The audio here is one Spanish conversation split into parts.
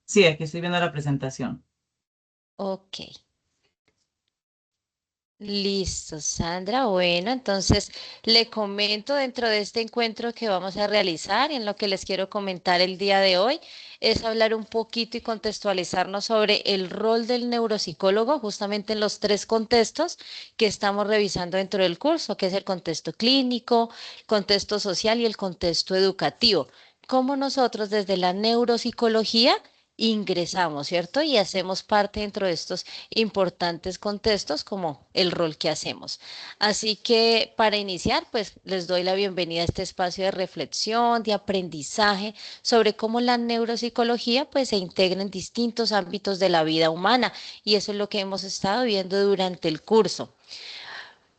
Sí, aquí estoy viendo la presentación. Ok. Listo, Sandra. Bueno, entonces le comento dentro de este encuentro que vamos a realizar y en lo que les quiero comentar el día de hoy es hablar un poquito y contextualizarnos sobre el rol del neuropsicólogo justamente en los tres contextos que estamos revisando dentro del curso, que es el contexto clínico, el contexto social y el contexto educativo. Cómo nosotros desde la neuropsicología ingresamos, ¿cierto? Y hacemos parte dentro de estos importantes contextos como el rol que hacemos. Así que para iniciar, pues les doy la bienvenida a este espacio de reflexión, de aprendizaje sobre cómo la neuropsicología pues se integra en distintos ámbitos de la vida humana y eso es lo que hemos estado viendo durante el curso.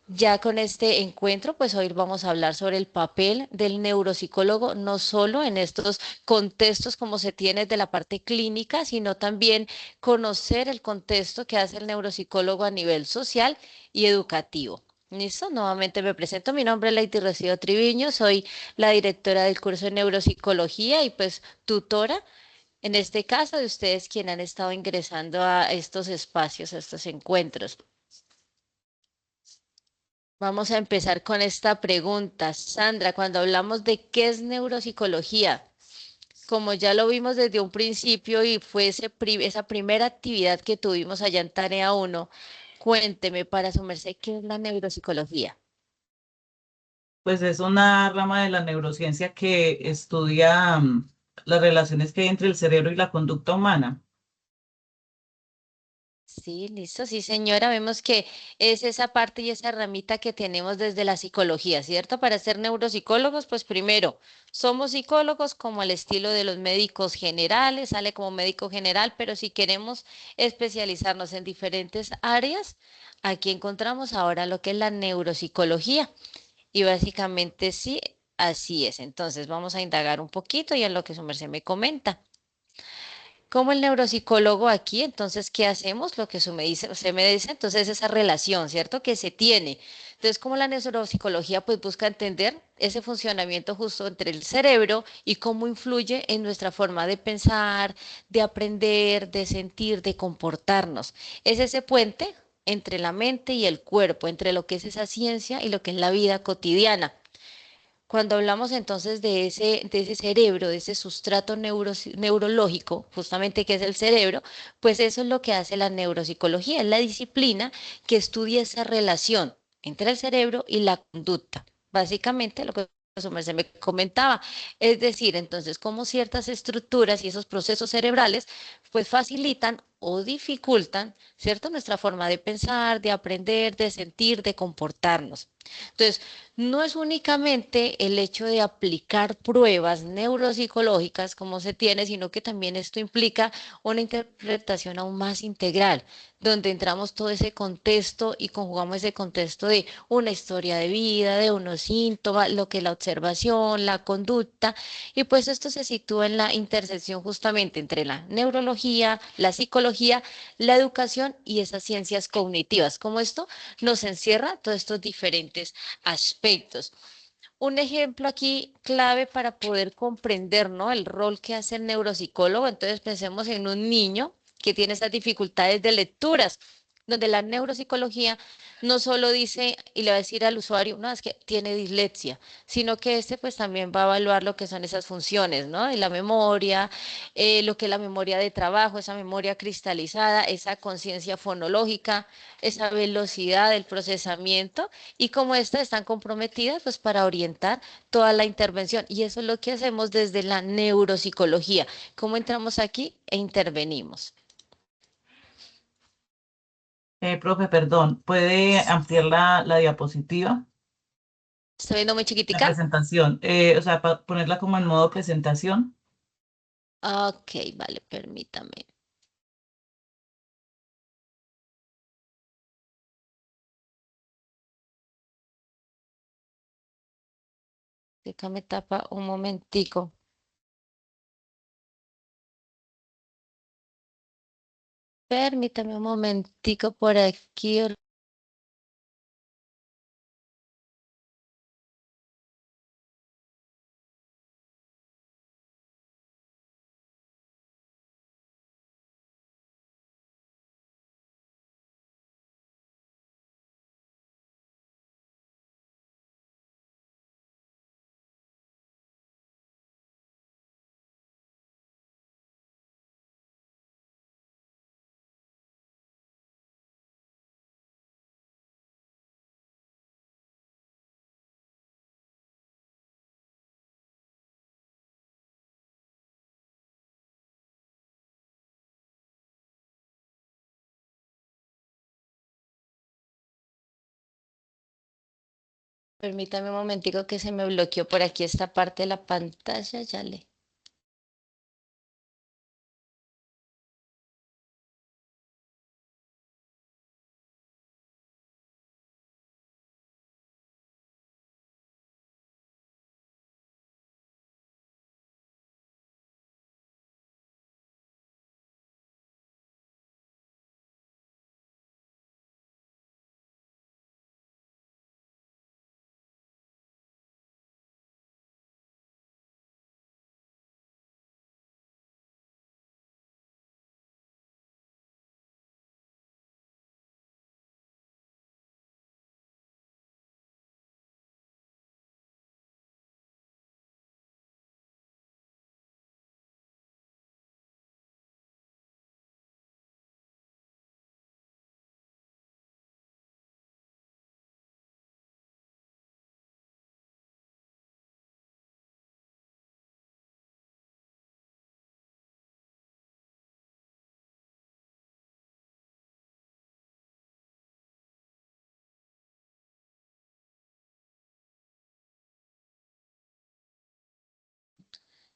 Ya con este encuentro, pues hoy vamos a hablar sobre el papel del neuropsicólogo, no solo en estos contextos como se tiene de la parte clínica, sino también conocer el contexto que hace el neuropsicólogo a nivel social y educativo. ¿Listo? Nuevamente me presento. Mi nombre es Lady Rocío Triviño, soy la directora del curso de neuropsicología y pues tutora, en este caso, de ustedes quienes han estado ingresando a estos espacios, a estos encuentros. Vamos a empezar con esta pregunta. Sandra, cuando hablamos de qué es neuropsicología, como ya lo vimos desde un principio y fue esa primera actividad que tuvimos allá en Tarea uno, cuénteme para su merced qué es la neuropsicología. Pues es una rama de la neurociencia que estudia las relaciones que hay entre el cerebro y la conducta humana. Sí, listo, sí, señora. Vemos que es esa parte y esa ramita que tenemos desde la psicología, ¿cierto? Para ser neuropsicólogos, pues primero, somos psicólogos como al estilo de los médicos generales, sale como médico general, pero si queremos especializarnos en diferentes áreas, aquí encontramos ahora lo que es la neuropsicología. Y básicamente sí, así es. Entonces vamos a indagar un poquito y en lo que su merced me comenta. Como el neuropsicólogo aquí, entonces, ¿qué hacemos? Lo que usted me dice, entonces esa relación, ¿cierto? Que se tiene. Entonces, como la neuropsicología pues busca entender ese funcionamiento justo entre el cerebro y cómo influye en nuestra forma de pensar, de aprender, de sentir, de comportarnos. Es ese puente entre la mente y el cuerpo, entre lo que es esa ciencia y lo que es la vida cotidiana. Cuando hablamos entonces de ese cerebro, de ese sustrato neurológico, justamente que es el cerebro, pues eso es lo que hace la neuropsicología, es la disciplina que estudia esa relación entre el cerebro y la conducta. Básicamente lo que su merced me comentaba, es decir, entonces cómo ciertas estructuras y esos procesos cerebrales pues facilitan o dificultan, ¿cierto? Nuestra forma de pensar, de aprender, de sentir, de comportarnos. Entonces, no es únicamente el hecho de aplicar pruebas neuropsicológicas como se tiene, sino que también esto implica una interpretación aún más integral, donde entramos todo ese contexto y conjugamos ese contexto de una historia de vida, de unos síntomas, lo que es la observación, la conducta, y pues esto se sitúa en la intersección justamente entre la neurología, la psicología, la educación y esas ciencias cognitivas. Como esto nos encierra todos estos diferentes aspectos. Un ejemplo aquí clave para poder comprender, ¿no? El rol que hace el neuropsicólogo. Entonces pensemos en un niño que tiene esas dificultades de lecturas, donde la neuropsicología no solo dice y le va a decir al usuario, no, es que tiene dislexia, sino que este pues también va a evaluar lo que son esas funciones, ¿no? De la memoria, lo que es la memoria de trabajo, esa memoria cristalizada, esa conciencia fonológica, esa velocidad del procesamiento y como estas están comprometidas pues para orientar toda la intervención. Y eso es lo que hacemos desde la neuropsicología. ¿Cómo entramos aquí e intervenimos? Profe, perdón, ¿puede ampliar la diapositiva, ¿Está viendo muy la chiquitica? presentación? O sea, ponerla como en modo presentación. Ok, vale, permítame. Déjame tapa un momentico. Permítame un momentico por aquí. Permítame un momentico que se me bloqueó por aquí esta parte de la pantalla, ya le.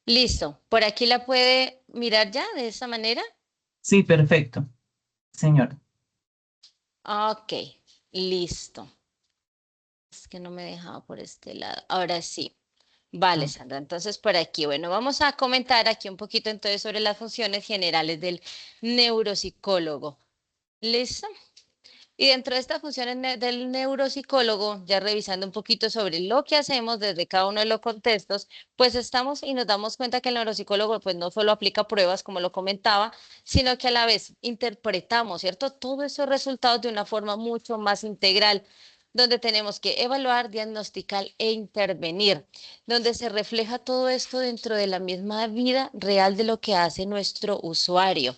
Listo, por aquí la puede mirar ya de esa manera. Sí, perfecto, señora. Ok, listo. Es que no me dejaba por este lado. Ahora sí. Vale, Ah, Sandra. Entonces, por aquí, bueno, vamos a comentar aquí un poquito entonces sobre las funciones generales del neuropsicólogo. ¿Listo? Y dentro de estas funciones del neuropsicólogo, ya revisando un poquito sobre lo que hacemos desde cada uno de los contextos, pues estamos y nos damos cuenta que el neuropsicólogo pues no solo aplica pruebas, como lo comentaba, sino que a la vez interpretamos, ¿cierto? Todos esos resultados de una forma mucho más integral, donde tenemos que evaluar, diagnosticar e intervenir, donde se refleja todo esto dentro de la misma vida real de lo que hace nuestro usuario.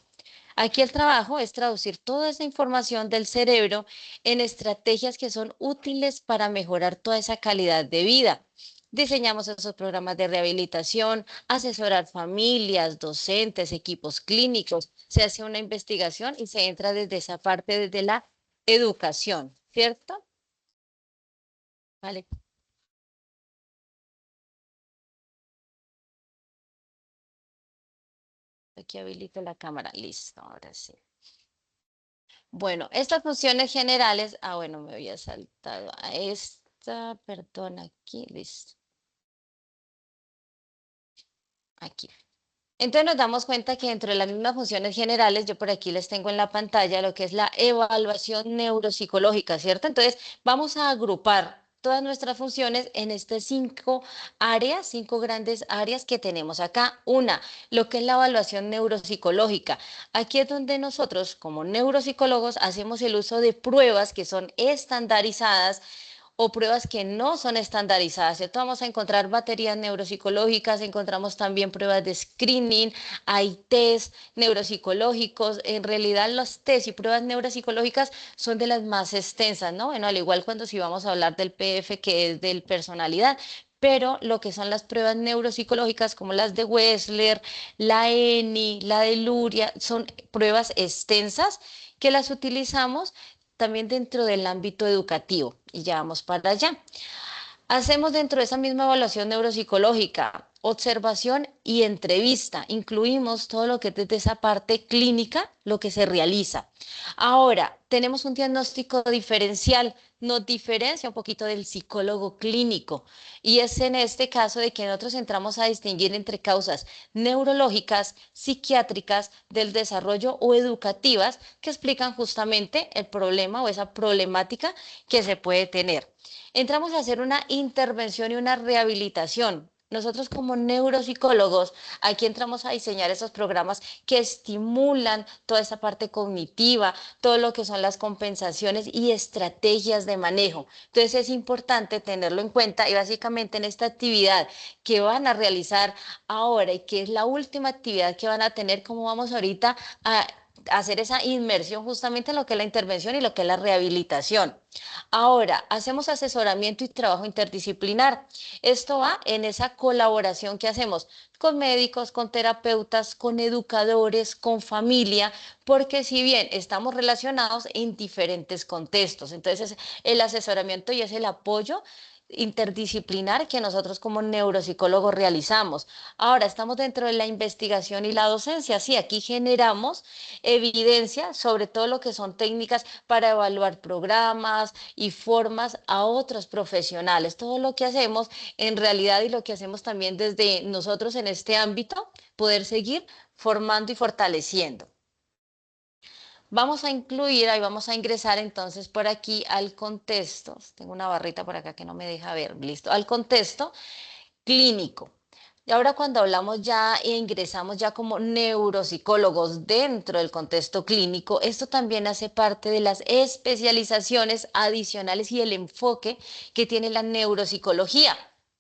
Aquí el trabajo es traducir toda esa información del cerebro en estrategias que son útiles para mejorar toda esa calidad de vida. Diseñamos esos programas de rehabilitación, asesorar familias, docentes, equipos clínicos. Se hace una investigación y se entra desde esa parte, desde la educación, ¿cierto? Vale, aquí habilito la cámara. Listo, ahora sí. Bueno, estas funciones generales, bueno, me había saltado a esta, perdón, aquí, listo. Aquí. Entonces nos damos cuenta que dentro de las mismas funciones generales, yo por aquí les tengo en la pantalla lo que es la evaluación neuropsicológica, ¿cierto? Entonces vamos a agrupar todas nuestras funciones en estas cinco áreas, cinco grandes áreas que tenemos acá. Una, lo que es la evaluación neuropsicológica. Aquí es donde nosotros, como neuropsicólogos, hacemos el uso de pruebas que son estandarizadas o pruebas que no son estandarizadas, ¿cierto? Vamos a encontrar baterías neuropsicológicas, encontramos también pruebas de screening, hay test neuropsicológicos. En realidad los test y pruebas neuropsicológicas son de las más extensas, ¿no? Bueno, al igual cuando si vamos a hablar del PF, que es de personalidad, pero lo que son las pruebas neuropsicológicas como las de Wechsler, la ENI, la de Luria, son pruebas extensas que las utilizamos también dentro del ámbito educativo. Y ya vamos para allá. Hacemos dentro de esa misma evaluación neuropsicológica observación y entrevista. Incluimos todo lo que es desde esa parte clínica, lo que se realiza. Ahora, tenemos un diagnóstico diferencial, nos diferencia un poquito del psicólogo clínico y es en este caso de que nosotros entramos a distinguir entre causas neurológicas, psiquiátricas, del desarrollo o educativas que explican justamente el problema o esa problemática que se puede tener. Entramos a hacer una intervención y una rehabilitación. Nosotros como neuropsicólogos, aquí entramos a diseñar esos programas que estimulan toda esa parte cognitiva, todo lo que son las compensaciones y estrategias de manejo. Entonces es importante tenerlo en cuenta y básicamente en esta actividad que van a realizar ahora y que es la última actividad que van a tener, como vamos ahorita a hacer esa inmersión justamente en lo que es la intervención y lo que es la rehabilitación. Ahora, hacemos asesoramiento y trabajo interdisciplinar. Esto va en esa colaboración que hacemos con médicos, con terapeutas, con educadores, con familia, porque si bien estamos relacionados en diferentes contextos, entonces el asesoramiento y es el apoyo interdisciplinar que nosotros como neuropsicólogos realizamos. Ahora, estamos dentro de la investigación y la docencia. Sí, aquí generamos evidencia sobre todo lo que son técnicas para evaluar programas y formas a otros profesionales. Todo lo que hacemos en realidad y lo que hacemos también desde nosotros en este ámbito, poder seguir formando y fortaleciendo. Vamos a incluir, ahí vamos a ingresar entonces por aquí al contexto. Tengo una barrita por acá que no me deja ver, listo, al contexto clínico. Y ahora cuando hablamos ya e ingresamos ya como neuropsicólogos dentro del contexto clínico, esto también hace parte de las especializaciones adicionales y el enfoque que tiene la neuropsicología.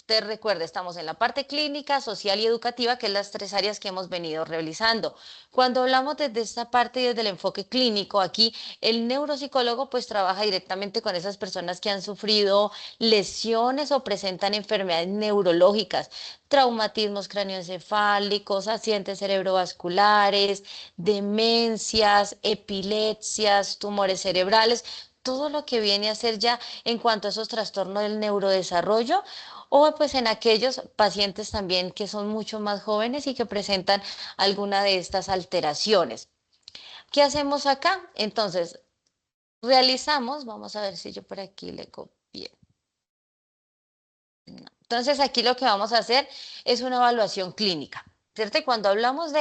Te recuerda, estamos en la parte clínica, social y educativa, que es las tres áreas que hemos venido realizando. Cuando hablamos desde esta parte y desde el enfoque clínico, aquí el neuropsicólogo pues trabaja directamente con esas personas que han sufrido lesiones o presentan enfermedades neurológicas, traumatismos cráneoencefálicos, accidentes cerebrovasculares, demencias, epilepsias, tumores cerebrales, todo lo que viene a ser ya en cuanto a esos trastornos del neurodesarrollo o pues en aquellos pacientes también que son mucho más jóvenes y que presentan alguna de estas alteraciones. ¿Qué hacemos acá? Entonces, realizamos, vamos a ver si yo por aquí le copié. Entonces, aquí lo que vamos a hacer es una evaluación clínica, ¿cierto? Y cuando hablamos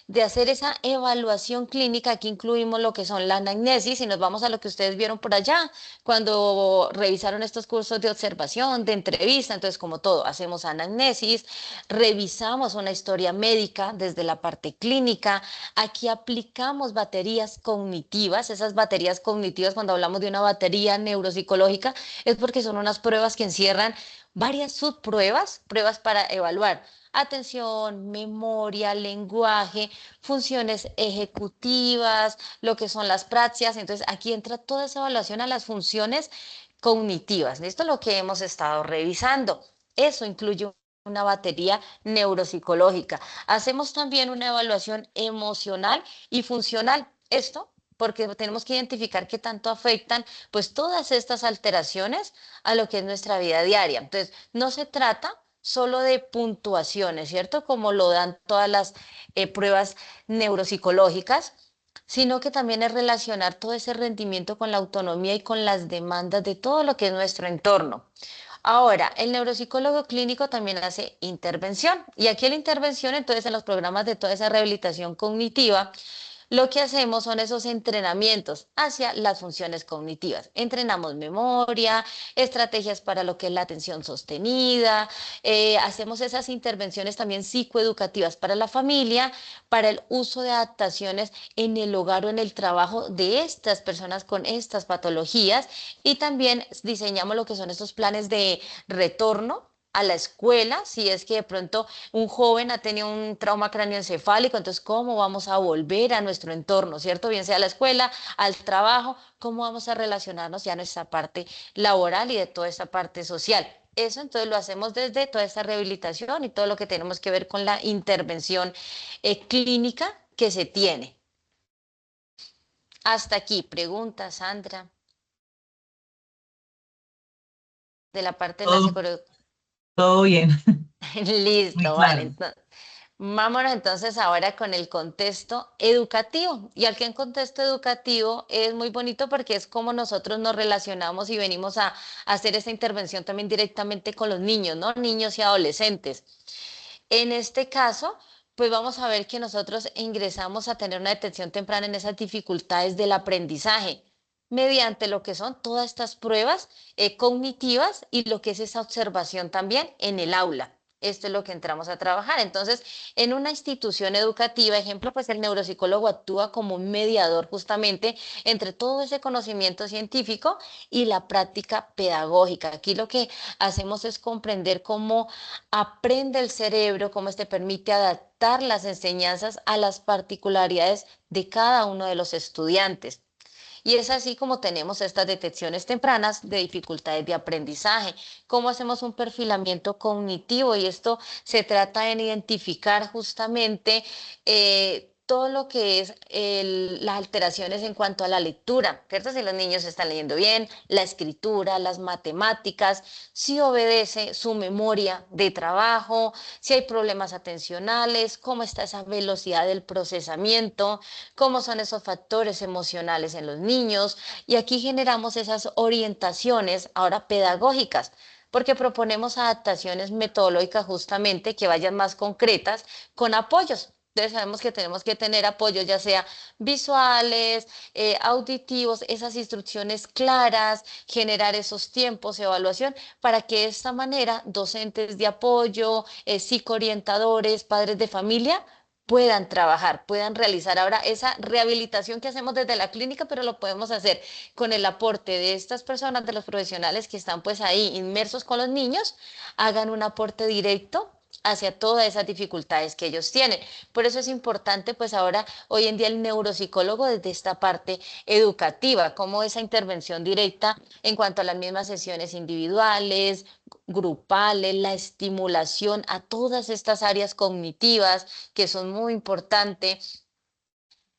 de hacer esa evaluación clínica, aquí incluimos lo que son la anamnesis y nos vamos a lo que ustedes vieron por allá cuando revisaron estos cursos de observación, de entrevista. Entonces, como todo, hacemos anamnesis, revisamos una historia médica desde la parte clínica. Aquí aplicamos baterías cognitivas. Esas baterías cognitivas, cuando hablamos de una batería neuropsicológica, es porque son unas pruebas que encierran varias subpruebas, pruebas para evaluar atención, memoria, lenguaje, funciones ejecutivas, lo que son las praxias. Entonces, aquí entra toda esa evaluación a las funciones cognitivas. Esto es lo que hemos estado revisando. Eso incluye una batería neuropsicológica. Hacemos también una evaluación emocional y funcional. Esto porque tenemos que identificar qué tanto afectan pues todas estas alteraciones a lo que es nuestra vida diaria. Entonces, no se trata solo de puntuaciones, ¿cierto? Como lo dan todas las pruebas neuropsicológicas, sino que también es relacionar todo ese rendimiento con la autonomía y con las demandas de todo lo que es nuestro entorno. Ahora, el neuropsicólogo clínico también hace intervención y aquí la intervención, entonces en los programas de toda esa rehabilitación cognitiva, lo que hacemos son esos entrenamientos hacia las funciones cognitivas. Entrenamos memoria, estrategias para lo que es la atención sostenida, hacemos esas intervenciones también psicoeducativas para la familia, para el uso de adaptaciones en el hogar o en el trabajo de estas personas con estas patologías y también diseñamos lo que son estos planes de retorno a la escuela, si es que de pronto un joven ha tenido un trauma cráneoencefálico, entonces cómo vamos a volver a nuestro entorno, ¿cierto? Bien sea a la escuela, al trabajo, cómo vamos a relacionarnos ya en nuestra parte laboral y de toda esta parte social. Eso entonces lo hacemos desde toda esta rehabilitación y todo lo que tenemos que ver con la intervención clínica que se tiene. Hasta aquí, pregunta, Sandra, de la parte de la Todo, psicología. todo bien, muy Listo, vale. claro. Entonces, vámonos entonces ahora con el contexto educativo. Y aquí en contexto educativo es muy bonito porque es como nosotros nos relacionamos y venimos a hacer esta intervención también directamente con los niños, ¿no? Niños y adolescentes. En este caso, pues vamos a ver que nosotros ingresamos a tener una detección temprana en esas dificultades del aprendizaje mediante lo que son todas estas pruebas cognitivas y lo que es esa observación también en el aula. Esto es lo que entramos a trabajar. Entonces, en una institución educativa, ejemplo, pues el neuropsicólogo actúa como un mediador justamente entre todo ese conocimiento científico y la práctica pedagógica. Aquí lo que hacemos es comprender cómo aprende el cerebro, cómo este permite adaptar las enseñanzas a las particularidades de cada uno de los estudiantes. Y es así como tenemos estas detecciones tempranas de dificultades de aprendizaje, cómo hacemos un perfilamiento cognitivo y esto se trata en identificar justamente todo lo que es las alteraciones en cuanto a la lectura, ¿cierto? Si los niños están leyendo bien, la escritura, las matemáticas, si obedece su memoria de trabajo, si hay problemas atencionales, cómo está esa velocidad del procesamiento, cómo son esos factores emocionales en los niños. Y aquí generamos esas orientaciones ahora pedagógicas, porque proponemos adaptaciones metodológicas justamente que vayan más concretas con apoyos. Entonces sabemos que tenemos que tener apoyos, ya sea visuales, auditivos, esas instrucciones claras, generar esos tiempos, evaluación, para que de esta manera docentes de apoyo, psicoorientadores, padres de familia puedan trabajar, puedan realizar ahora esa rehabilitación que hacemos desde la clínica, pero lo podemos hacer con el aporte de estas personas, de los profesionales que están pues ahí inmersos con los niños, hagan un aporte directo hacia todas esas dificultades que ellos tienen. Por eso es importante, pues ahora, hoy en día, el neuropsicólogo desde esta parte educativa, como esa intervención directa en cuanto a las mismas sesiones individuales, grupales, la estimulación a todas estas áreas cognitivas que son muy importantes,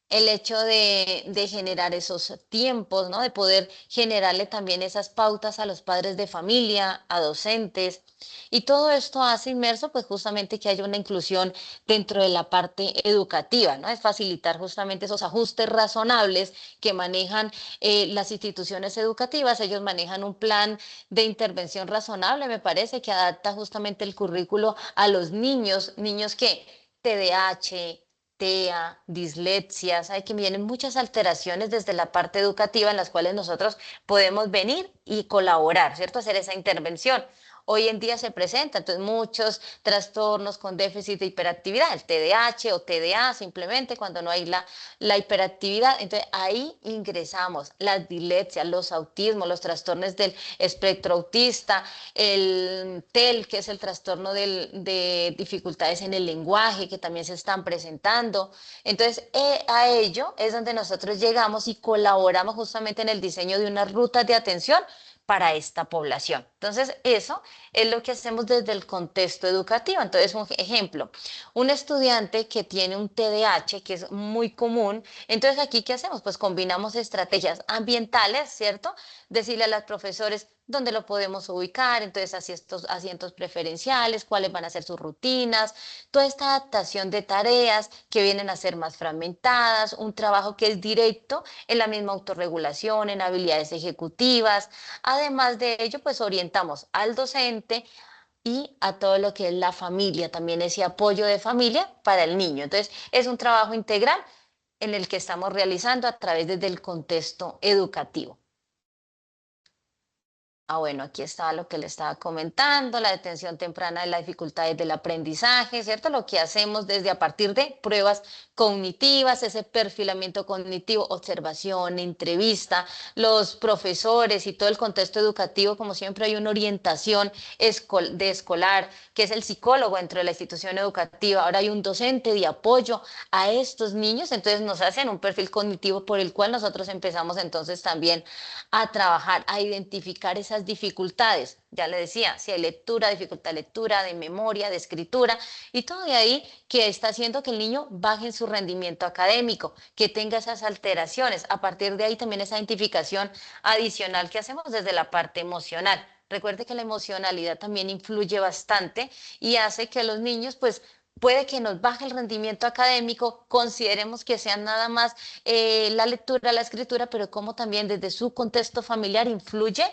el hecho de generar esos tiempos, ¿no? De poder generarle también esas pautas a los padres de familia, a docentes. Y todo esto hace inmerso, pues justamente que haya una inclusión dentro de la parte educativa, ¿no? Es facilitar justamente esos ajustes razonables que manejan las instituciones educativas. Ellos manejan un plan de intervención razonable, me parece, que adapta justamente el currículo a los niños, niños que TDAH, TEA, dislexia, hay que vienen muchas alteraciones desde la parte educativa en las cuales nosotros podemos venir y colaborar, ¿cierto? Hacer esa intervención. Hoy en día se presentan entonces muchos trastornos con déficit de hiperactividad, el TDAH o TDA, simplemente cuando no hay la hiperactividad. Entonces ahí ingresamos las dislexia, los autismos, los trastornos del espectro autista, el TEL, que es el trastorno de dificultades en el lenguaje, que también se están presentando. Entonces, a ello es donde nosotros llegamos y colaboramos justamente en el diseño de unas rutas de atención para esta población. Entonces, eso es lo que hacemos desde el contexto educativo. Entonces, un ejemplo, un estudiante que tiene un TDAH, que es muy común, entonces aquí, ¿qué hacemos? Pues combinamos estrategias ambientales, ¿cierto? Decirle a los profesores dónde lo podemos ubicar, entonces asientos preferenciales, cuáles van a ser sus rutinas, toda esta adaptación de tareas que vienen a ser más fragmentadas, un trabajo que es directo en la misma autorregulación, en habilidades ejecutivas. Además de ello, pues orientamos al docente y a todo lo que es la familia, también ese apoyo de familia para el niño. Entonces, es un trabajo integral en el que estamos realizando a través desde el contexto educativo. Ah, bueno, aquí estaba lo que le estaba comentando, la detención temprana de las dificultades del aprendizaje, ¿cierto? Lo que hacemos desde a partir de pruebas cognitivas, ese perfilamiento cognitivo, observación, entrevista, los profesores y todo el contexto educativo, como siempre hay una orientación de escolar, que es el psicólogo dentro de la institución educativa, ahora hay un docente de apoyo a estos niños, entonces nos hacen un perfil cognitivo por el cual nosotros empezamos entonces también a trabajar, a identificar esas dificultades. Ya le decía, si hay lectura, dificultad de lectura, de memoria, de escritura, y todo de ahí que está haciendo que el niño baje en su rendimiento académico, que tenga esas alteraciones. A partir de ahí también esa identificación adicional que hacemos desde la parte emocional. Recuerde que la emocionalidad también influye bastante y hace que los niños, pues, puede que nos baje el rendimiento académico, consideremos que sean nada más la lectura, la escritura, pero como también desde su contexto familiar influye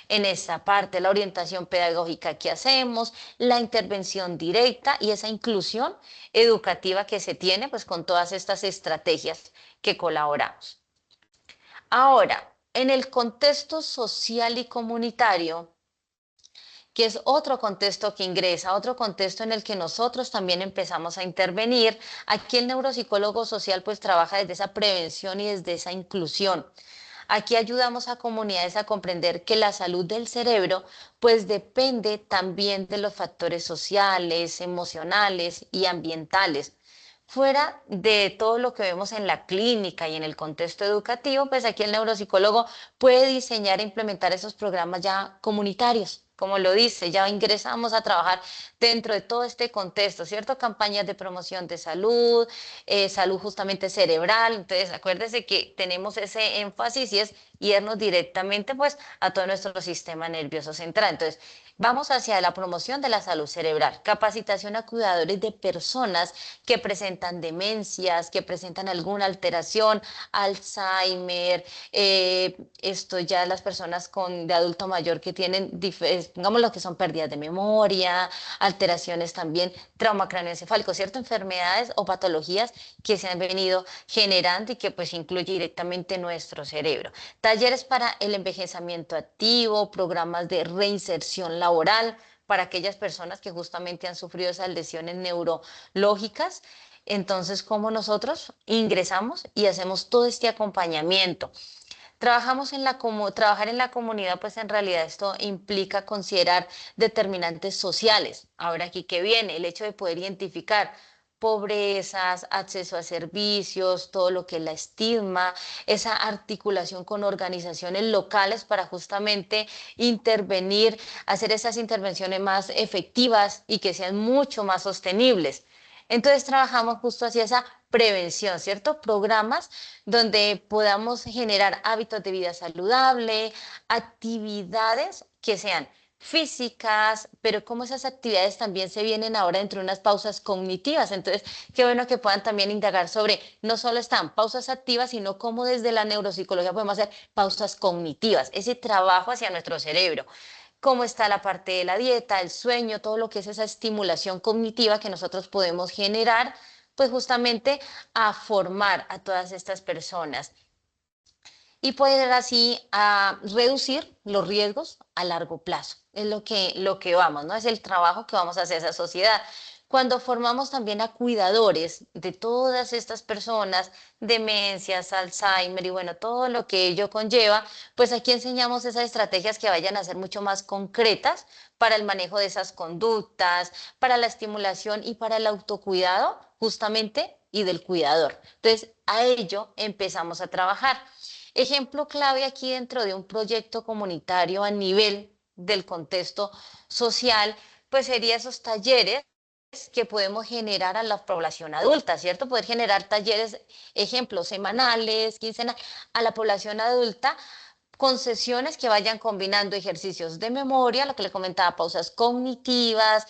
en esa parte, la orientación pedagógica que hacemos, la intervención directa y esa inclusión educativa que se tiene pues con todas estas estrategias que colaboramos. Ahora, en el contexto social y comunitario, que es otro contexto que ingresa, otro contexto en el que nosotros también empezamos a intervenir. Aquí el neuropsicólogo social pues trabaja desde esa prevención y desde esa inclusión. Aquí ayudamos a comunidades a comprender que la salud del cerebro pues depende también de los factores sociales, emocionales y ambientales. Fuera de todo lo que vemos en la clínica y en el contexto educativo, pues aquí el neuropsicólogo puede diseñar e implementar esos programas ya comunitarios. como lo dice, ya ingresamos a trabajar dentro de todo este contexto, ¿cierto? Campañas de promoción de salud, salud justamente cerebral. Entonces, acuérdese que tenemos ese énfasis y es irnos directamente pues a todo nuestro sistema nervioso central. Entonces, vamos hacia la promoción de la salud cerebral, capacitación a cuidadores de personas que presentan demencias, que presentan alguna alteración, Alzheimer, esto ya las personas de adulto mayor que tienen, digamos lo que son pérdidas de memoria, alteraciones también, trauma craneoencefálico, ¿cierto? Enfermedades o patologías que se han venido generando y que pues incluye directamente nuestro cerebro. Talleres para el envejecimiento activo, programas de reinserción laboral para aquellas personas que justamente han sufrido esas lesiones neurológicas. Entonces, ¿cómo nosotros ingresamos y hacemos todo este acompañamiento? Trabajar en la comunidad, pues en realidad esto implica considerar determinantes sociales. Ahora aquí que viene el hecho de poder identificar pobrezas, acceso a servicios, todo lo que es la estigma, esa articulación con organizaciones locales para justamente intervenir, hacer esas intervenciones más efectivas y que sean mucho más sostenibles. Entonces trabajamos justo hacia esa prevención, ¿cierto? Programas donde podamos generar hábitos de vida saludable, actividades que sean físicas, pero como esas actividades también se vienen ahora entre unas pausas cognitivas. Entonces, qué bueno que puedan también indagar sobre, no solo están pausas activas, sino cómo desde la neuropsicología podemos hacer pausas cognitivas, ese trabajo hacia nuestro cerebro. Cómo está la parte de la dieta, el sueño, todo lo que es esa estimulación cognitiva que nosotros podemos generar, pues justamente a formar a todas estas personas y poder así reducir los riesgos a largo plazo. Es lo que vamos, ¿no? Es el trabajo que vamos a hacer esa sociedad. Cuando formamos también a cuidadores de todas estas personas, demencias, Alzheimer y bueno, todo lo que ello conlleva, pues aquí enseñamos esas estrategias que vayan a ser mucho más concretas para el manejo de esas conductas, para la estimulación y para el autocuidado, justamente, y del cuidador. Entonces, a ello empezamos a trabajar. Ejemplo clave aquí dentro de un proyecto comunitario a nivel del contexto social, pues sería esos talleres que podemos generar a la población adulta, ¿cierto? Poder generar talleres, ejemplos, semanales, quincenales, a la población adulta con sesiones que vayan combinando ejercicios de memoria, lo que le comentaba, pausas cognitivas,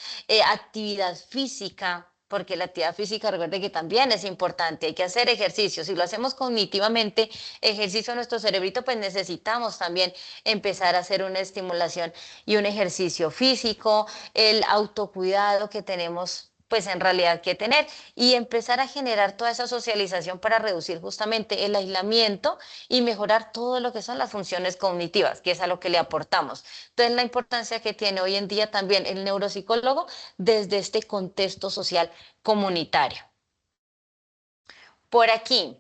actividad física, porque la actividad física, recuerde que también es importante, hay que hacer ejercicio. Si lo hacemos cognitivamente, ejercicio a nuestro cerebrito, pues necesitamos también empezar a hacer una estimulación y un ejercicio físico, el autocuidado que tenemos pues en realidad que tener y empezar a generar toda esa socialización para reducir justamente el aislamiento y mejorar todo lo que son las funciones cognitivas, que es a lo que le aportamos. Entonces, la importancia que tiene hoy en día también el neuropsicólogo desde este contexto social comunitario. Por aquí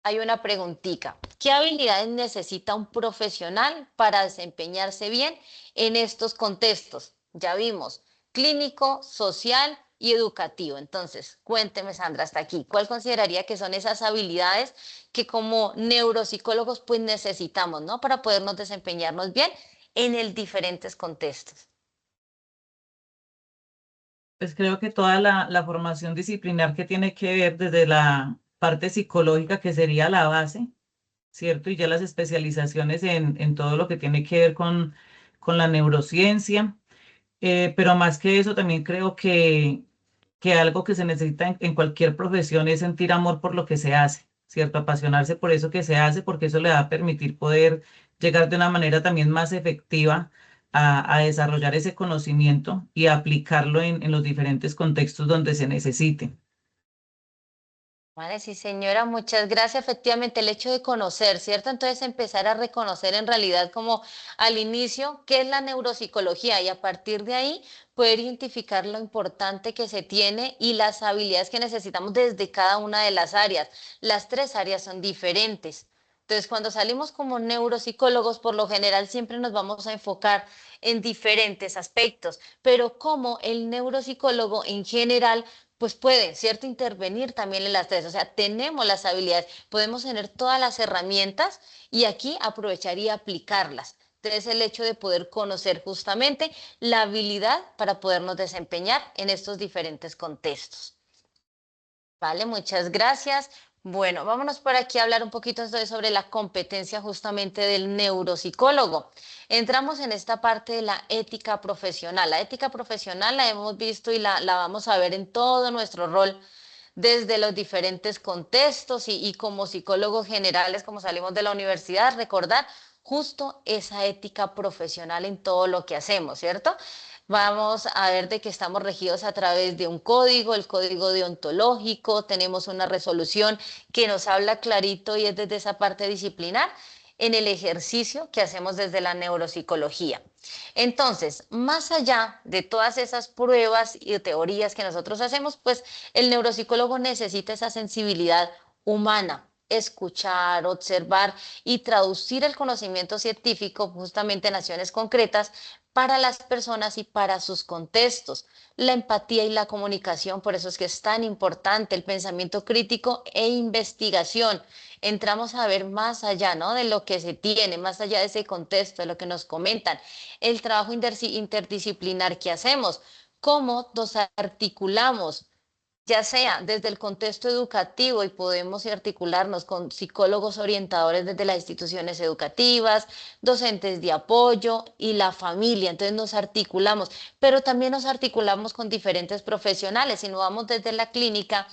hay una preguntita. ¿Qué habilidades necesita un profesional para desempeñarse bien en estos contextos? Ya vimos, clínico, social y educativo. Entonces, cuénteme, Sandra, hasta aquí. ¿Cuál consideraría que son esas habilidades que como neuropsicólogos pues necesitamos, ¿no? Para podernos desempeñarnos bien en el diferentes contextos. Pues creo que toda la formación disciplinar que tiene que ver desde la parte psicológica, que sería la base, ¿cierto? Y ya las especializaciones en todo lo que tiene que ver con la neurociencia. Pero más que eso, también creo que algo que se necesita en cualquier profesión es sentir amor por lo que se hace, ¿cierto? Apasionarse por eso que se hace, porque eso le va a permitir poder llegar de una manera también más efectiva a desarrollar ese conocimiento y a aplicarlo en los diferentes contextos donde se necesite. Vale, sí, señora, muchas gracias. Efectivamente, el hecho de conocer, ¿cierto? Entonces empezar a reconocer en realidad como al inicio qué es la neuropsicología y a partir de ahí poder identificar lo importante que se tiene y las habilidades que necesitamos desde cada una de las áreas. Las tres áreas son diferentes. Entonces, cuando salimos como neuropsicólogos, por lo general siempre nos vamos a enfocar en diferentes aspectos, pero como el neuropsicólogo en general pues puede, ¿cierto? Intervenir también en las tres. O sea, tenemos las habilidades, podemos tener todas las herramientas y aquí aprovechar y aplicarlas. Entonces, el hecho de poder conocer justamente la habilidad para podernos desempeñar en estos diferentes contextos. Vale, muchas gracias. Bueno, vámonos por aquí a hablar un poquito entonces sobre la competencia justamente del neuropsicólogo. Entramos en esta parte de la ética profesional. La ética profesional la hemos visto y la vamos a ver en todo nuestro rol desde los diferentes contextos y como psicólogos generales, como salimos de la universidad, recordar justo esa ética profesional en todo lo que hacemos, ¿cierto? Vamos a ver de que estamos regidos a través de un código, el código deontológico, tenemos una resolución que nos habla clarito y es desde esa parte disciplinar en el ejercicio que hacemos desde la neuropsicología. Entonces, más allá de todas esas pruebas y teorías que nosotros hacemos, pues el neuropsicólogo necesita esa sensibilidad humana, escuchar, observar y traducir el conocimiento científico justamente en acciones concretas para las personas y para sus contextos. La empatía y la comunicación, por eso es que es tan importante el pensamiento crítico e investigación. Entramos a ver más allá, ¿no? De lo que se tiene, más allá de ese contexto, de lo que nos comentan. El trabajo interdisciplinar que hacemos, cómo nos articulamos ya sea desde el contexto educativo y podemos articularnos con psicólogos orientadores desde las instituciones educativas, docentes de apoyo y la familia. Entonces nos articulamos, pero también nos articulamos con diferentes profesionales. Si nos vamos desde la clínica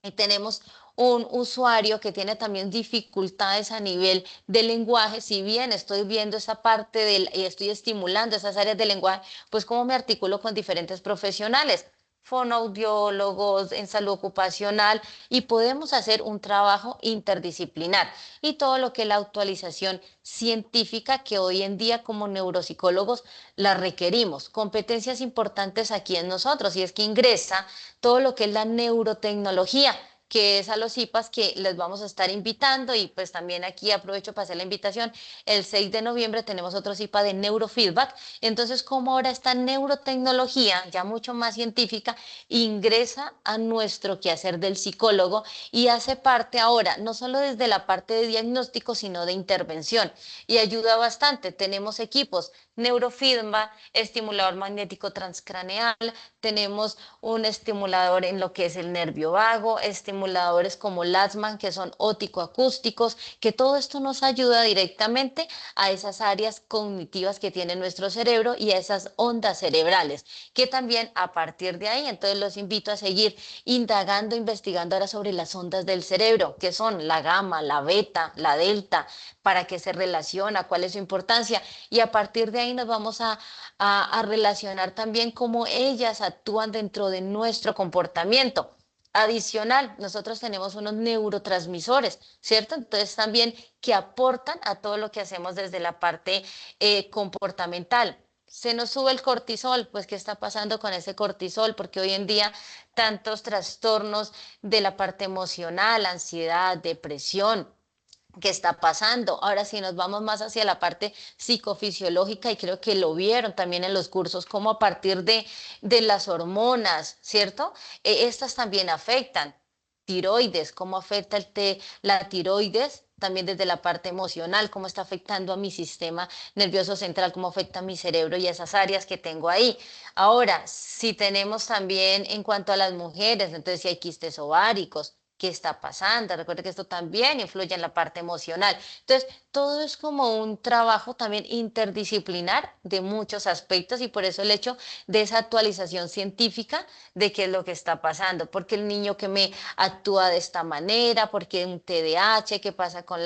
y tenemos un usuario que tiene también dificultades a nivel de lenguaje, si bien estoy viendo esa parte y estoy estimulando esas áreas de lenguaje, pues cómo me articulo con diferentes profesionales, fonoaudiólogos, en salud ocupacional, y podemos hacer un trabajo interdisciplinar y todo lo que es la actualización científica que hoy en día como neuropsicólogos la requerimos. Competencias importantes aquí en nosotros y es que ingresa todo lo que es la neurotecnología, que es a los IPAs que les vamos a estar invitando y pues también aquí aprovecho para hacer la invitación. El 6 de noviembre tenemos otro IPA de neurofeedback. Entonces, como ahora esta neurotecnología, ya mucho más científica, ingresa a nuestro quehacer del psicólogo y hace parte ahora, no solo desde la parte de diagnóstico, sino de intervención y ayuda bastante. Tenemos equipos neurofeedback, estimulador magnético transcraneal, tenemos un estimulador en lo que es el nervio vago, estimuladores como Lasman, que son ótico-acústicos, que todo esto nos ayuda directamente a esas áreas cognitivas que tiene nuestro cerebro y a esas ondas cerebrales, que también a partir de ahí, entonces los invito a seguir indagando, investigando ahora sobre las ondas del cerebro, que son la gamma, la beta, la delta, para qué se relaciona, cuál es su importancia, y a partir de ahí nos vamos a relacionar también cómo ellas actúan dentro de nuestro comportamiento. Adicional, nosotros tenemos unos neurotransmisores, ¿cierto? Entonces también que aportan a todo lo que hacemos desde la parte comportamental. Se nos sube el cortisol, pues ¿qué está pasando con ese cortisol? Porque hoy en día tantos trastornos de la parte emocional, ansiedad, depresión, qué está pasando. Ahora sí nos vamos más hacia la parte psicofisiológica y creo que lo vieron también en los cursos, como a partir de las hormonas, ¿cierto? Estas también afectan. Tiroides, cómo afecta la tiroides, también desde la parte emocional, cómo está afectando a mi sistema nervioso central, cómo afecta a mi cerebro y esas áreas que tengo ahí. Ahora, si tenemos también en cuanto a las mujeres, entonces si hay quistes ováricos, qué está pasando. Recuerde que esto también influye en la parte emocional. Entonces, todo es como un trabajo también interdisciplinar de muchos aspectos y por eso el hecho de esa actualización científica de qué es lo que está pasando. Porque el niño que me actúa de esta manera, porque un TDAH, qué pasa con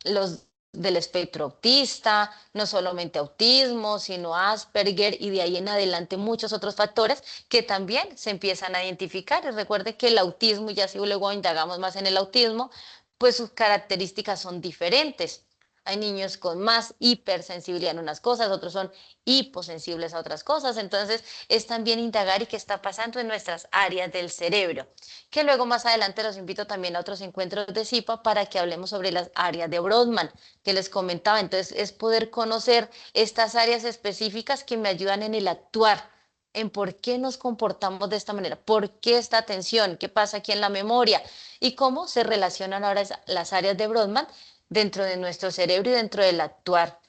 los del espectro autista, no solamente autismo, sino Asperger y de ahí en adelante muchos otros factores que también se empiezan a identificar. Y recuerde que el autismo, ya si luego indagamos más en el autismo, pues sus características son diferentes. Hay niños con más hipersensibilidad en unas cosas, otros son hiposensibles a otras cosas. Entonces, es también indagar y qué está pasando en nuestras áreas del cerebro. Que luego más adelante los invito también a otros encuentros de CIPA para que hablemos sobre las áreas de Brodmann que les comentaba. Entonces, es poder conocer estas áreas específicas que me ayudan en el actuar en por qué nos comportamos de esta manera, por qué esta tensión, qué pasa aquí en la memoria y cómo se relacionan ahora las áreas de Brodmann dentro de nuestro cerebro y dentro del actuar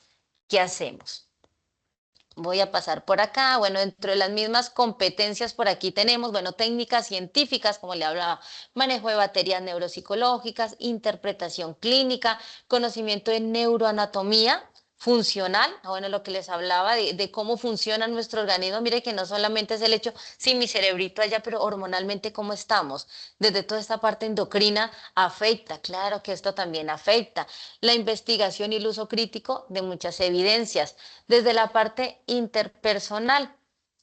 que hacemos. Voy a pasar por acá. Bueno, dentro de las mismas competencias por aquí tenemos, bueno, técnicas científicas, como le hablaba, manejo de baterías neuropsicológicas, interpretación clínica, conocimiento de neuroanatomía funcional, bueno, lo que les hablaba de cómo funciona nuestro organismo. Mire que no solamente es el hecho, sí, mi cerebrito allá, pero hormonalmente cómo estamos. Desde toda esta parte endocrina afecta, claro que esto también afecta. La investigación y el uso crítico de muchas evidencias desde la parte interpersonal.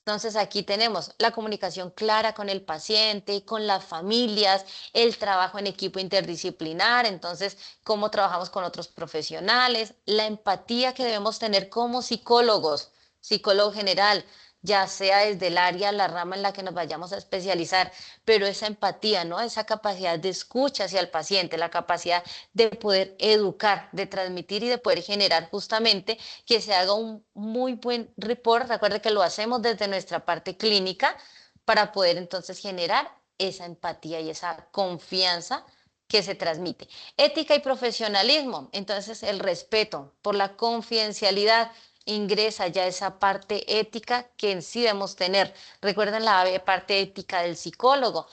Entonces aquí tenemos la comunicación clara con el paciente, con las familias, el trabajo en equipo interdisciplinar, entonces cómo trabajamos con otros profesionales, la empatía que debemos tener como psicólogos, psicólogo general, ya sea desde el área, la rama en la que nos vayamos a especializar, pero esa empatía, ¿no? Esa capacidad de escucha hacia el paciente, la capacidad de poder educar, de transmitir y de poder generar justamente que se haga un muy buen report. Recuerde que lo hacemos desde nuestra parte clínica para poder entonces generar esa empatía y esa confianza que se transmite. Ética y profesionalismo, entonces el respeto por la confidencialidad ingresa ya esa parte ética que en sí debemos tener. Recuerden la parte ética del psicólogo.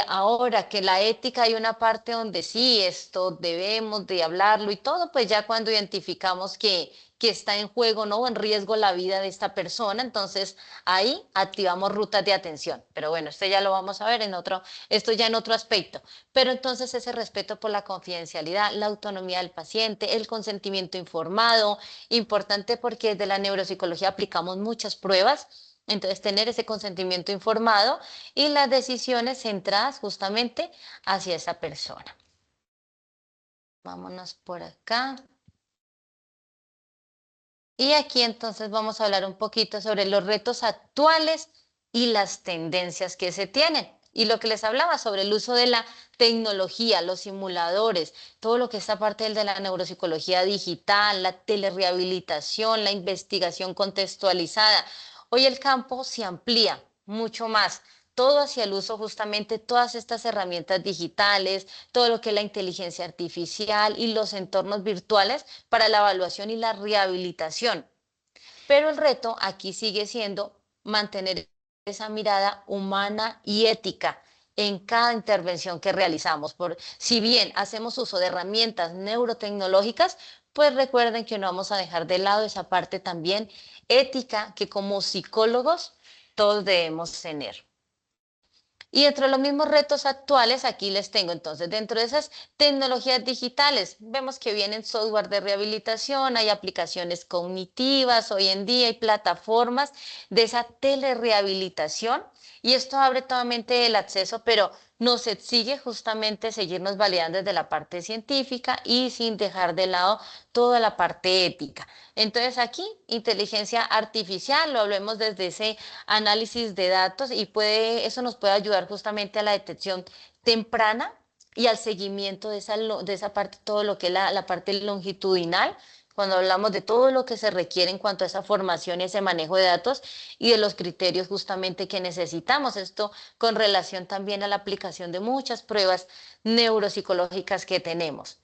Ahora que la ética hay una parte donde sí, esto debemos de hablarlo y todo, pues ya cuando identificamos que está en juego, ¿no? O en riesgo la vida de esta persona, entonces ahí activamos rutas de atención. Pero bueno, esto ya lo vamos a ver en otro, esto ya en otro aspecto. Pero entonces ese respeto por la confidencialidad, la autonomía del paciente, el consentimiento informado, importante porque desde la neuropsicología aplicamos muchas pruebas. Entonces, tener ese consentimiento informado y las decisiones centradas justamente hacia esa persona. Vámonos por acá. Y aquí entonces vamos a hablar un poquito sobre los retos actuales y las tendencias que se tienen. Y lo que les hablaba sobre el uso de la tecnología, los simuladores, todo lo que es esta parte de la neuropsicología digital, la telerehabilitación, la investigación contextualizada. Hoy el campo se amplía mucho más, todo hacia el uso justamente todas estas herramientas digitales, todo lo que es la inteligencia artificial y los entornos virtuales para la evaluación y la rehabilitación. Pero el reto aquí sigue siendo mantener esa mirada humana y ética en cada intervención que realizamos. Si bien hacemos uso de herramientas neurotecnológicas, pues recuerden que no vamos a dejar de lado esa parte también ética que como psicólogos todos debemos tener. Y dentro de los mismos retos actuales, aquí les tengo entonces, dentro de esas tecnologías digitales, vemos que vienen software de rehabilitación, hay aplicaciones cognitivas, hoy en día hay plataformas de esa telerehabilitación y esto abre totalmente el acceso, pero nos exige justamente seguirnos validando desde la parte científica y sin dejar de lado toda la parte ética. Entonces aquí, inteligencia artificial, lo hablemos desde ese análisis de datos y eso nos puede ayudar justamente a la detección temprana y al seguimiento de esa parte, todo lo que es la parte longitudinal, cuando hablamos de todo lo que se requiere en cuanto a esa formación y ese manejo de datos y de los criterios justamente que necesitamos. Esto con relación también a la aplicación de muchas pruebas neuropsicológicas que tenemos.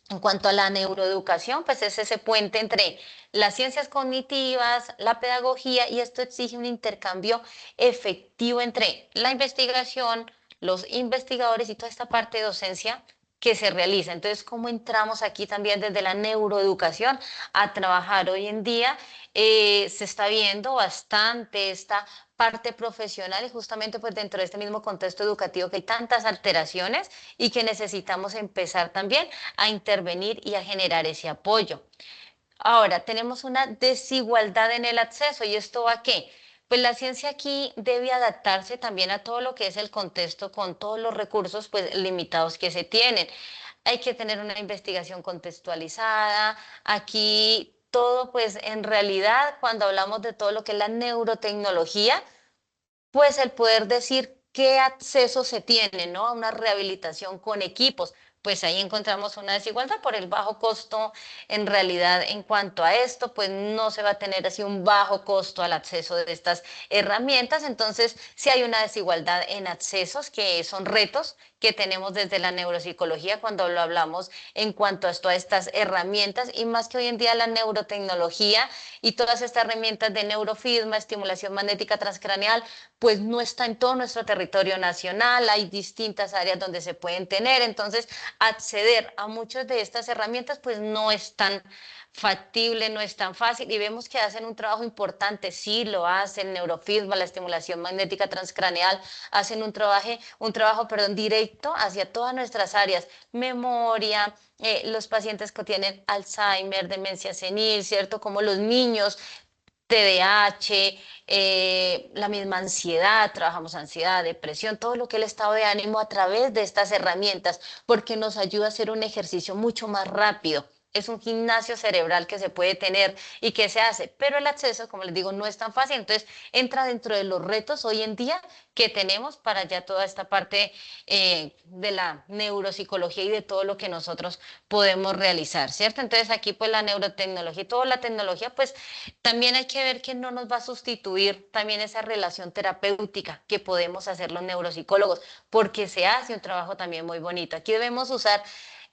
En cuanto a la neuroeducación, pues es ese puente entre las ciencias cognitivas, la pedagogía, y esto exige un intercambio efectivo entre la investigación, los investigadores y toda esta parte de docencia que se realiza. Entonces, ¿cómo entramos aquí también desde la neuroeducación a trabajar hoy en día? Se está viendo bastante esta parte profesional y justamente pues dentro de este mismo contexto educativo que hay tantas alteraciones y que necesitamos empezar también a intervenir y a generar ese apoyo. Ahora, tenemos una desigualdad en el acceso y esto va a qué? Pues la ciencia aquí debe adaptarse también a todo lo que es el contexto con todos los recursos pues limitados que se tienen. Hay que tener una investigación contextualizada. Aquí todo pues en realidad cuando hablamos de todo lo que es la neurotecnología, pues el poder decir qué acceso se tiene, ¿no? A una rehabilitación con equipos, pues ahí encontramos una desigualdad por el bajo costo. En realidad, en cuanto a esto, pues no se va a tener así un bajo costo al acceso de estas herramientas. Entonces, sí hay una desigualdad en accesos, que son retos que tenemos desde la neuropsicología cuando lo hablamos en cuanto a todas estas herramientas, y más que hoy en día la neurotecnología y todas estas herramientas de neurofisma, estimulación magnética transcraneal, pues no está en todo nuestro territorio nacional, hay distintas áreas donde se pueden tener. Entonces acceder a muchas de estas herramientas pues no es tan factible, no es tan fácil, y vemos que hacen un trabajo importante, sí lo hacen, neurofisma, la estimulación magnética transcraneal, hacen un trabajo, perdón, directo hacia todas nuestras áreas, memoria, los pacientes que tienen Alzheimer, demencia senil, ¿cierto? Como los niños, TDAH, la misma ansiedad, trabajamos ansiedad, depresión, todo lo que es el estado de ánimo a través de estas herramientas, porque nos ayuda a hacer un ejercicio mucho más rápido. Es un gimnasio cerebral que se puede tener y que se hace, pero el acceso, como les digo, no es tan fácil. Entonces, entra dentro de los retos hoy en día que tenemos para ya toda esta parte de la neuropsicología y de todo lo que nosotros podemos realizar, ¿cierto? Entonces, aquí pues la neurotecnología y toda la tecnología, pues también hay que ver que no nos va a sustituir también esa relación terapéutica que podemos hacer los neuropsicólogos, porque se hace un trabajo también muy bonito. Aquí debemos usar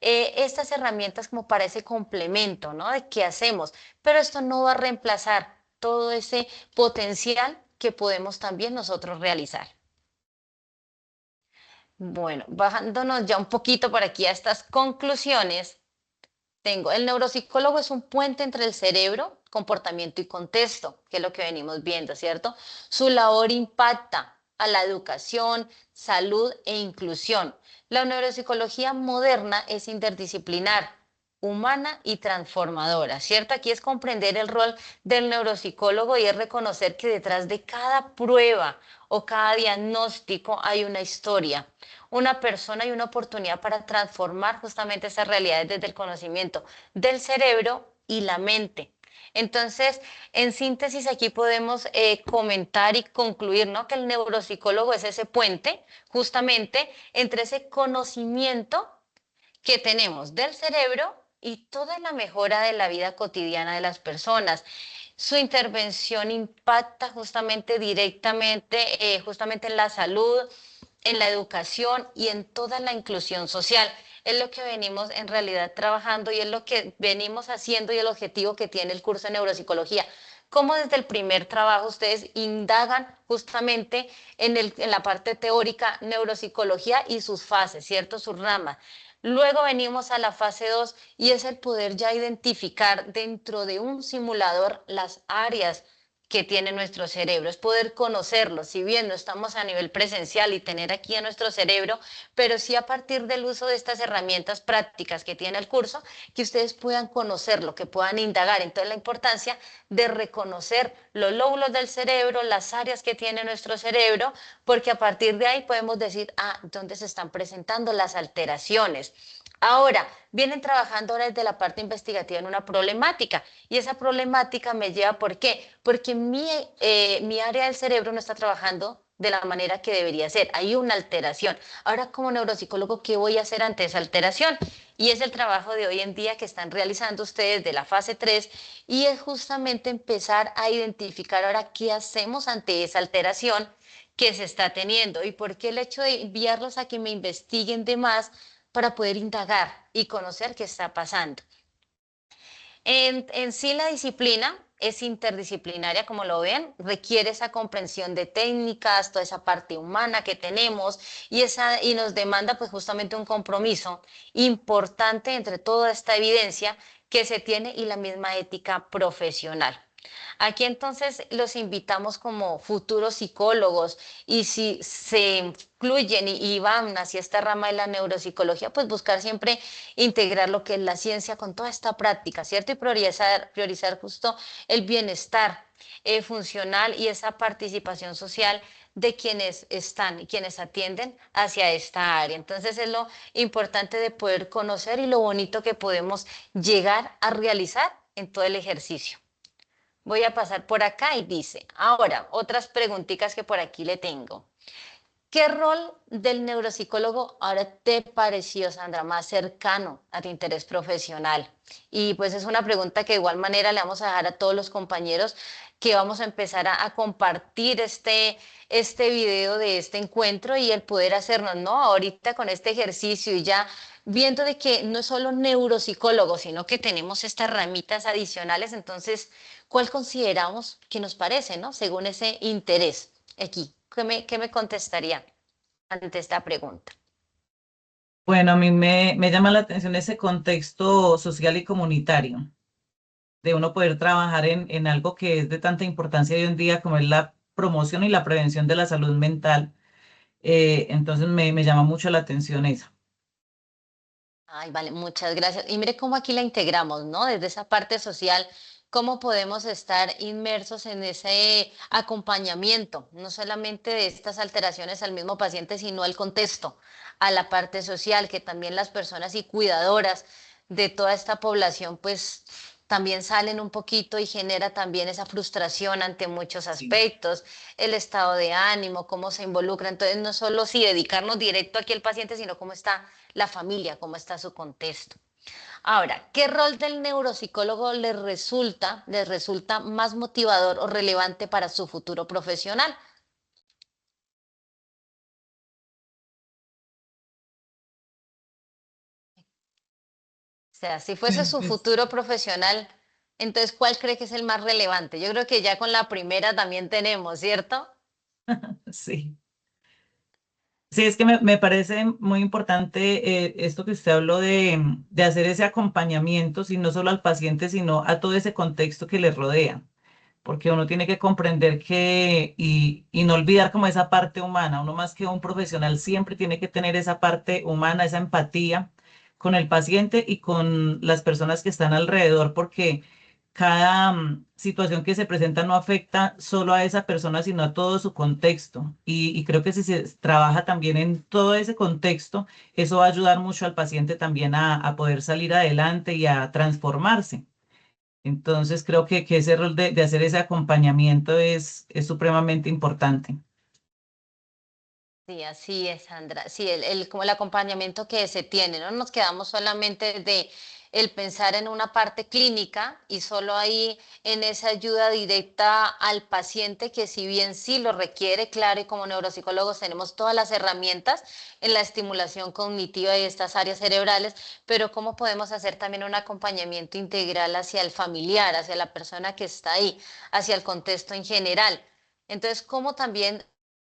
estas herramientas como para ese complemento, ¿no? De qué hacemos, pero esto no va a reemplazar todo ese potencial que podemos también nosotros realizar. Bueno, bajándonos ya un poquito por aquí a estas conclusiones. Tengo, el neuropsicólogo es un puente entre el cerebro, comportamiento y contexto, que es lo que venimos viendo, ¿cierto? Su labor impacta a la educación, salud e inclusión. La neuropsicología moderna es interdisciplinar, humana y transformadora, ¿cierto? Aquí es comprender el rol del neuropsicólogo y es reconocer que detrás de cada prueba o cada diagnóstico hay una historia, una persona y una oportunidad para transformar justamente esas realidades desde el conocimiento del cerebro y la mente. Entonces, en síntesis, aquí podemos comentar y concluir, ¿no? Que el neuropsicólogo es ese puente justamente entre ese conocimiento que tenemos del cerebro y toda la mejora de la vida cotidiana de las personas. Su intervención impacta justamente directamente, justamente en la salud, en la educación y en toda la inclusión social. Es lo que venimos en realidad trabajando y es lo que venimos haciendo, y el objetivo que tiene el curso de neuropsicología. Cómo desde el primer trabajo ustedes indagan justamente en la parte teórica, neuropsicología y sus fases, ¿cierto? Sus ramas. Luego venimos a la fase 2 y es el poder ya identificar dentro de un simulador las áreas que tiene nuestro cerebro, es poder conocerlo, si bien no estamos a nivel presencial y tener aquí a nuestro cerebro, pero sí a partir del uso de estas herramientas prácticas que tiene el curso, que ustedes puedan conocerlo, que puedan indagar. Entonces la importancia de reconocer los lóbulos del cerebro, las áreas que tiene nuestro cerebro, porque a partir de ahí podemos decir, dónde se están presentando las alteraciones. Ahora, vienen trabajando ahora desde la parte investigativa en una problemática, y esa problemática me lleva, ¿por qué? Porque mi área del cerebro no está trabajando de la manera que debería ser. Hay una alteración. Ahora, como neuropsicólogo, ¿qué voy a hacer ante esa alteración? Y es el trabajo de hoy en día que están realizando ustedes de la fase 3, y es justamente empezar a identificar ahora qué hacemos ante esa alteración que se está teniendo, y por qué el hecho de enviarlos a que me investiguen de más para poder indagar y conocer qué está pasando. En sí la disciplina es interdisciplinaria, como lo ven, requiere esa comprensión de técnicas, toda esa parte humana que tenemos, y nos demanda pues justamente un compromiso importante entre toda esta evidencia que se tiene y la misma ética profesional. Aquí entonces los invitamos como futuros psicólogos, y si se incluyen y van hacia esta rama de la neuropsicología, pues buscar siempre integrar lo que es la ciencia con toda esta práctica, ¿cierto? Y priorizar justo el bienestar funcional y esa participación social de quienes están y quienes atienden hacia esta área. Entonces es lo importante de poder conocer y lo bonito que podemos llegar a realizar en todo el ejercicio. Voy a pasar por acá y dice, ahora, otras preguntitas que por aquí le tengo. ¿Qué rol del neuropsicólogo ahora te pareció, Sandra, más cercano a tu interés profesional? Y pues es una pregunta que de igual manera le vamos a dejar a todos los compañeros que vamos a empezar a compartir este video de este encuentro y el poder hacernos, ¿no? Ahorita con este ejercicio y ya viendo de que no es solo neuropsicólogo, sino que tenemos estas ramitas adicionales, entonces, ¿cuál consideramos que nos parece, ¿no? Según ese interés aquí. ¿Qué me contestaría ante esta pregunta? Bueno, a mí me llama la atención ese contexto social y comunitario, de uno poder trabajar en algo que es de tanta importancia hoy en día como es la promoción y la prevención de la salud mental. Entonces me llama mucho la atención eso. Ay, vale, muchas gracias. Y mire cómo aquí la integramos, ¿no? Desde esa parte social, cómo podemos estar inmersos en ese acompañamiento, no solamente de estas alteraciones al mismo paciente, sino al contexto, a la parte social, que también las personas y cuidadoras de toda esta población, pues también salen un poquito y genera también esa frustración ante muchos Sí. aspectos, el estado de ánimo, cómo se involucra. Entonces, no solo si dedicarnos directo aquí al paciente, sino cómo está la familia, cómo está su contexto. Ahora, ¿qué rol del neuropsicólogo les resulta más motivador o relevante para su futuro profesional? O sea, si fuese su Pues, futuro profesional, entonces, ¿cuál cree que es el más relevante? Yo creo que ya con la primera también tenemos, ¿cierto? sí. Sí, es que me parece muy importante esto que usted habló de hacer ese acompañamiento, y no solo al paciente, sino a todo ese contexto que le rodea, porque uno tiene que comprender y no olvidar como esa parte humana. Uno más que un profesional siempre tiene que tener esa parte humana, esa empatía con el paciente y con las personas que están alrededor, porque cada situación que se presenta no afecta solo a esa persona, sino a todo su contexto. Y creo que si se trabaja también en todo ese contexto, eso va a ayudar mucho al paciente también a poder salir adelante y a transformarse. Entonces creo que ese rol de hacer ese acompañamiento es supremamente importante. Sí, así es, Sandra. Sí, como el acompañamiento que se tiene, no nos quedamos solamente de el pensar en una parte clínica y solo ahí en esa ayuda directa al paciente que si bien sí lo requiere, claro, y como neuropsicólogos tenemos todas las herramientas en la estimulación cognitiva y estas áreas cerebrales, pero cómo podemos hacer también un acompañamiento integral hacia el familiar, hacia la persona que está ahí, hacia el contexto en general. Entonces, cómo también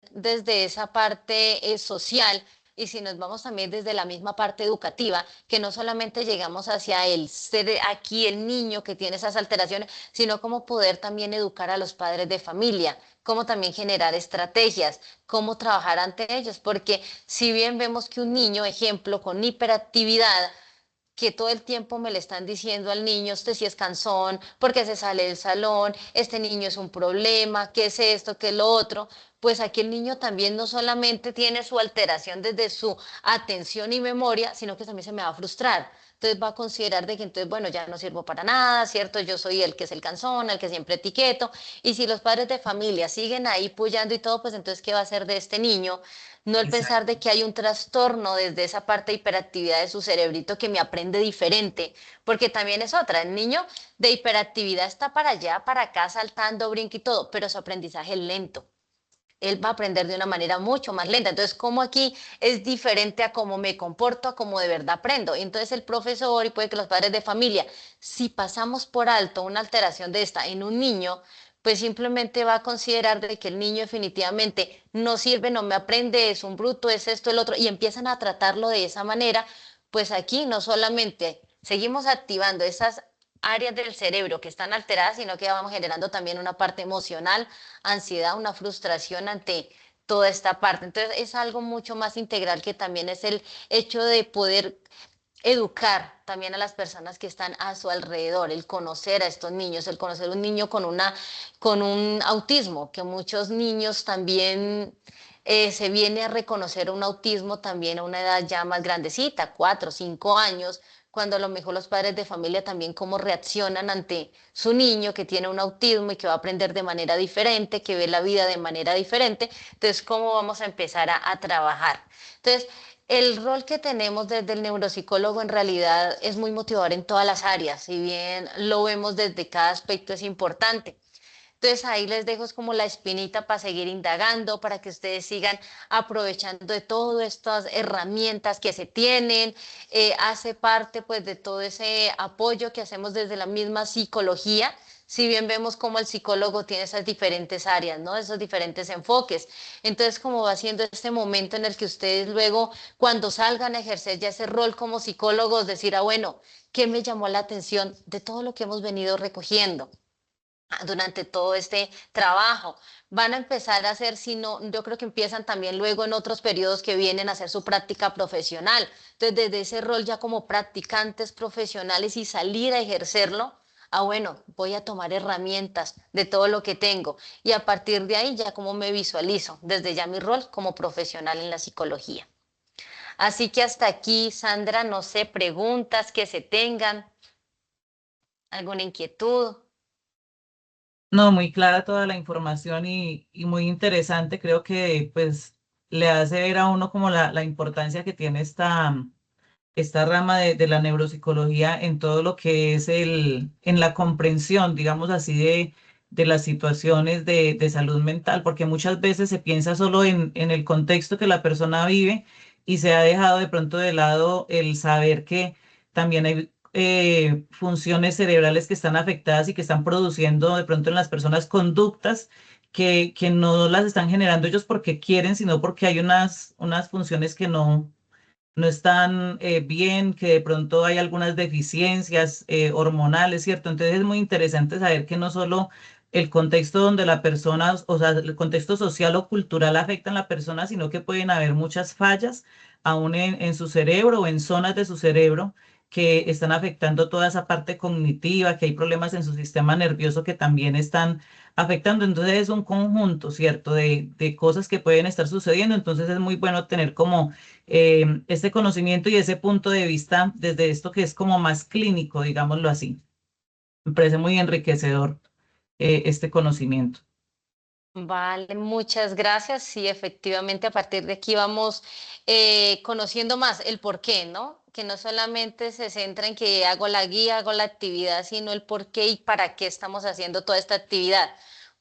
desde esa parte social y si nos vamos también desde la misma parte educativa, que no solamente llegamos hacia el ser aquí el niño que tiene esas alteraciones, sino cómo poder también educar a los padres de familia, cómo también generar estrategias, cómo trabajar ante ellos, porque si bien vemos que un niño, ejemplo, con hiperactividad, que todo el tiempo me le están diciendo al niño, usted sí es cansón, porque se sale del salón, este niño es un problema, qué es esto, qué es lo otro, pues aquí el niño también no solamente tiene su alteración desde su atención y memoria, sino que también se me va a frustrar. Entonces va a considerar de que entonces, bueno, ya no sirvo para nada, ¿cierto? Yo soy el que es el cansón, el que siempre etiqueto. Y si los padres de familia siguen ahí puyando y todo, pues entonces, ¿qué va a hacer de este niño? No el pensar Exacto. de que hay un trastorno desde esa parte de hiperactividad de su cerebrito que me aprende diferente, porque también es otra, el niño de hiperactividad está para allá, para acá, saltando, brinca y todo, pero su aprendizaje es lento. Él va a aprender de una manera mucho más lenta. Entonces, como aquí es diferente a cómo me comporto, a cómo de verdad aprendo. Y entonces el profesor y puede que los padres de familia, si pasamos por alto una alteración de esta en un niño, pues simplemente va a considerar de que el niño definitivamente no sirve, no me aprende, es un bruto, es esto, el otro, y empiezan a tratarlo de esa manera, pues aquí no solamente seguimos activando esas áreas del cerebro que están alteradas, sino que vamos generando también una parte emocional, ansiedad, una frustración ante toda esta parte. Entonces es algo mucho más integral que también es el hecho de poder educar también a las personas que están a su alrededor, el conocer a estos niños, el conocer un niño con un autismo, que muchos niños también se viene a reconocer un autismo también a una edad ya más grandecita, 4, 5 años, cuando a lo mejor los padres de familia también cómo reaccionan ante su niño que tiene un autismo y que va a aprender de manera diferente, que ve la vida de manera diferente. Entonces, ¿cómo vamos a empezar a trabajar? Entonces, el rol que tenemos desde el neuropsicólogo en realidad es muy motivador en todas las áreas, si bien lo vemos desde cada aspecto es importante. Entonces ahí les dejo es como la espinita para seguir indagando, para que ustedes sigan aprovechando de todas estas herramientas que se tienen. Hace parte pues de todo ese apoyo que hacemos desde la misma psicología. Si bien vemos cómo el psicólogo tiene esas diferentes áreas, ¿no? Esos diferentes enfoques. Entonces, como va siendo este momento en el que ustedes luego, cuando salgan a ejercer ya ese rol como psicólogos, decir, ah, bueno, ¿qué me llamó la atención de todo lo que hemos venido recogiendo durante todo este trabajo? Van a empezar a hacer, si no, yo creo que empiezan también luego en otros periodos que vienen a hacer su práctica profesional. Entonces, desde ese rol ya como practicantes profesionales y salir a ejercerlo, ah, bueno, voy a tomar herramientas de todo lo que tengo y a partir de ahí ya como me visualizo, desde ya mi rol como profesional en la psicología. Así que hasta aquí, Sandra, no sé, preguntas que se tengan, alguna inquietud. No, muy clara toda la información y muy interesante. Creo que pues le hace ver a uno como la importancia que tiene esta rama de la neuropsicología en todo lo que es en la comprensión, digamos así, de las situaciones de salud mental, porque muchas veces se piensa solo en el contexto que la persona vive y se ha dejado de pronto de lado el saber que también hay funciones cerebrales que están afectadas y que están produciendo de pronto en las personas conductas que no las están generando ellos porque quieren, sino porque hay unas funciones que no están bien, que de pronto hay algunas deficiencias hormonales, ¿cierto? Entonces es muy interesante saber que no solo el contexto donde la persona, o sea, el contexto social o cultural afecta a la persona, sino que pueden haber muchas fallas aún en su cerebro o en zonas de su cerebro que están afectando toda esa parte cognitiva, que hay problemas en su sistema nervioso que también están afectando. Entonces es un conjunto, ¿cierto? De cosas que pueden estar sucediendo. Entonces es muy bueno tener como este conocimiento y ese punto de vista desde esto que es como más clínico, digámoslo así. Me parece muy enriquecedor este conocimiento. Vale, muchas gracias. Sí, efectivamente, a partir de aquí vamos conociendo más el por qué, ¿no? Que no solamente se centra en que hago la guía, hago la actividad, sino el por qué y para qué estamos haciendo toda esta actividad.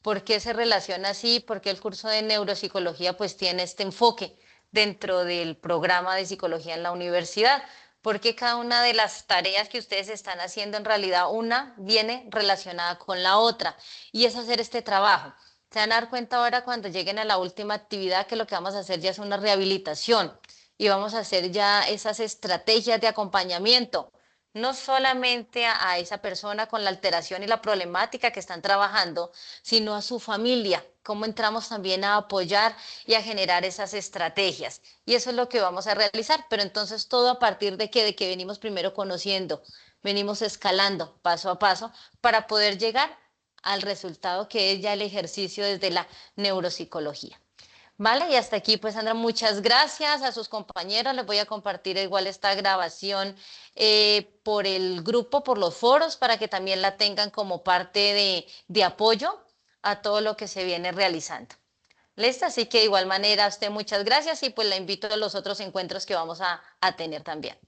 ¿Por qué se relaciona así? ¿Por qué el curso de neuropsicología pues tiene este enfoque dentro del programa de psicología en la universidad? Porque cada una de las tareas que ustedes están haciendo, en realidad una viene relacionada con la otra y es hacer este trabajo. Se van a dar cuenta ahora cuando lleguen a la última actividad que lo que vamos a hacer ya es una rehabilitación y vamos a hacer ya esas estrategias de acompañamiento, no solamente a esa persona con la alteración y la problemática que están trabajando, sino a su familia, cómo entramos también a apoyar y a generar esas estrategias. Y eso es lo que vamos a realizar, pero entonces todo a partir de que venimos primero conociendo, venimos escalando paso a paso para poder llegar al resultado que es ya el ejercicio desde la neuropsicología. Vale, y hasta aquí, pues Sandra, muchas gracias a sus compañeros. Les voy a compartir igual esta grabación por el grupo, por los foros, para que también la tengan como parte de apoyo a todo lo que se viene realizando. ¿Listo? Así que de igual manera, a usted muchas gracias y pues la invito a los otros encuentros que vamos a tener también.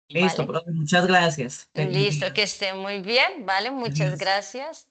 Listo, ¿Vale? profe, muchas gracias. Feliz Listo, día. que esté muy bien, ¿vale? Muchas Adiós. gracias.